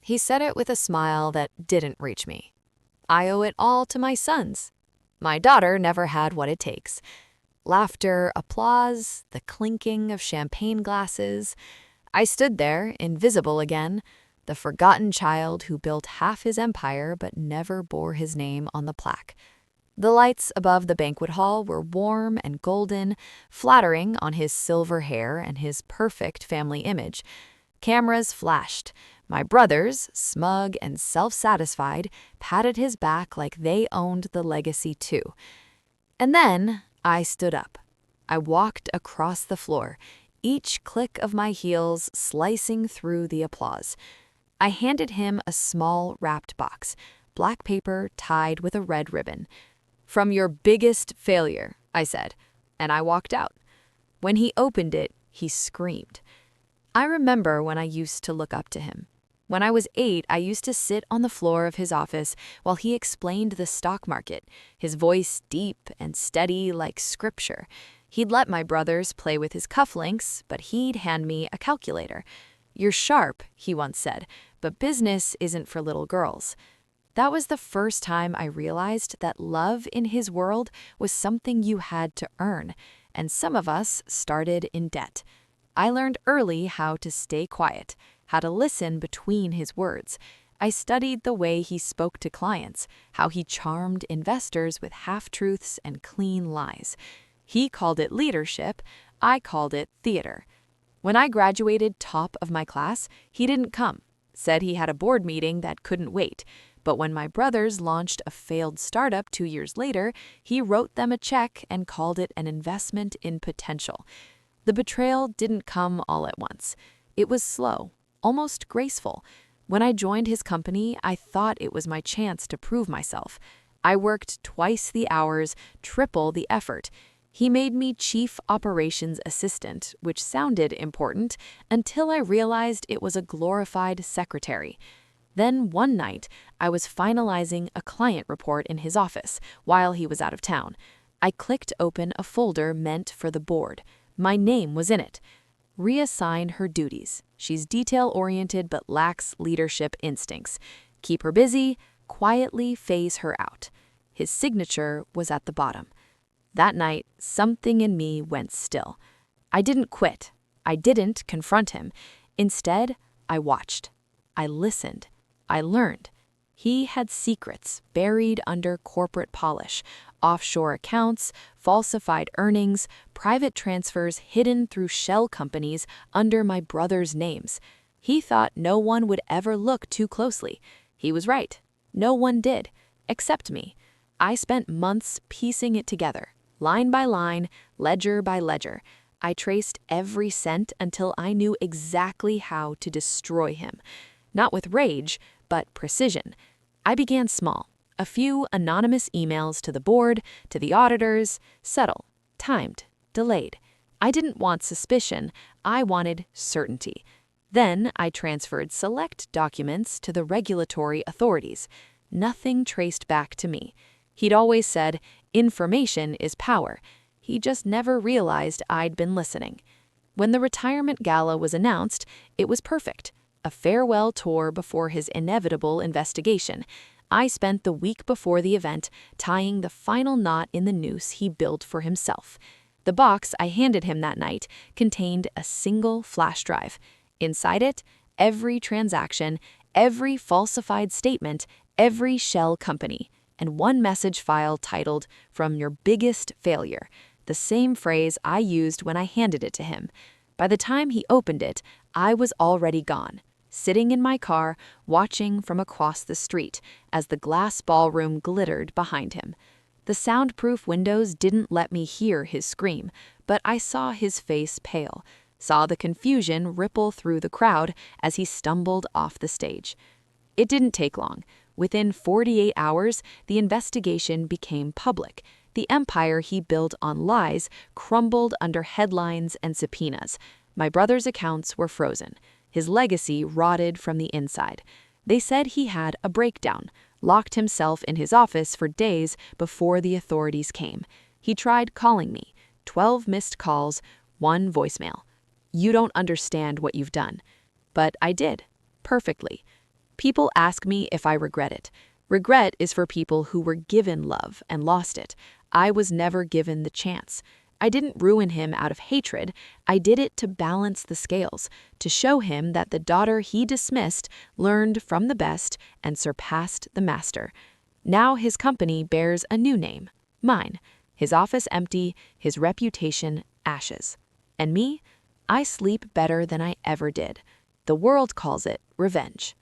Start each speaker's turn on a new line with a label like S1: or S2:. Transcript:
S1: He said it with a smile that didn't reach me. I owe it all to my sons. My daughter never had what it takes. Laughter, applause, the clinking of champagne glasses. I stood there, invisible again, the forgotten child who built half his empire but never bore his name on the plaque. The lights above the banquet hall were warm and golden, flattering on his silver hair and his perfect family image. Cameras flashed. My brothers, smug and self-satisfied, patted his back like they owned the legacy too. And then I stood up. I walked across the floor, each click of my heels slicing through the applause. I handed him a small wrapped box, black paper tied with a red ribbon. "From your biggest failure," I said, and I walked out. When he opened it, he screamed. I remember when I used to look up to him. When I was 8, I used to sit on the floor of his office while he explained the stock market, his voice deep and steady like scripture. He'd let my brothers play with his cufflinks, but he'd hand me a calculator. "You're sharp," he once said, "but business isn't for little girls." That was the first time I realized that love in his world was something you had to earn, and some of us started in debt. I learned early how to stay quiet, how to listen between his words. I studied the way he spoke to clients, how he charmed investors with half-truths and clean lies. He called it leadership, I called it theater. When I graduated top of my class, he didn't come, said he had a board meeting that couldn't wait. But when my brothers launched a failed startup 2 years later, he wrote them a check and called it an investment in potential. The betrayal didn't come all at once. It was slow, almost graceful. When I joined his company, I thought it was my chance to prove myself. I worked twice the hours, triple the effort. He made me chief operations assistant, which sounded important until I realized it was a glorified secretary. Then one night, I was finalizing a client report in his office while he was out of town. I clicked open a folder meant for the board. My name was in it. Reassign her duties. She's detail-oriented but lacks leadership instincts. Keep her busy, quietly phase her out. His signature was at the bottom. That night, something in me went still. I didn't quit. I didn't confront him. Instead, I watched. I listened. I learned. He had secrets buried under corporate polish, offshore accounts, falsified earnings, private transfers hidden through shell companies under my brothers' names. He thought no one would ever look too closely. He was right. No one did, except me. I spent months piecing it together, line by line, ledger by ledger. I traced every cent until I knew exactly how to destroy him. Not with rage, but precision. I began small. A few anonymous emails to the board, to the auditors, subtle, timed, delayed. I didn't want suspicion, I wanted certainty. Then I transferred select documents to the regulatory authorities. Nothing traced back to me. He'd always said, information is power. He just never realized I'd been listening. When the retirement gala was announced, it was perfect. A farewell tour before his inevitable investigation. I spent the week before the event tying the final knot in the noose he built for himself. The box I handed him that night contained a single flash drive. Inside it, every transaction, every falsified statement, every shell company, and one message file titled, "From your biggest failure," the same phrase I used when I handed it to him. By the time he opened it, I was already gone, sitting in my car, watching from across the street as the glass ballroom glittered behind him. The soundproof windows didn't let me hear his scream, but I saw his face pale, saw the confusion ripple through the crowd as he stumbled off the stage. It didn't take long. Within 48 hours, the investigation became public. The empire he built on lies crumbled under headlines and subpoenas. My brother's accounts were frozen. His legacy rotted from the inside. They said he had a breakdown, locked himself in his office for days before the authorities came. He tried calling me. 12 missed calls, 1 voicemail. "You don't understand what you've done." But I did. Perfectly. People ask me if I regret it. Regret is for people who were given love and lost it. I was never given the chance. I didn't ruin him out of hatred. I did it to balance the scales, to show him that the daughter he dismissed learned from the best and surpassed the master. Now his company bears a new name, mine. His office empty, his reputation ashes. And me? I sleep better than I ever did. The world calls it revenge.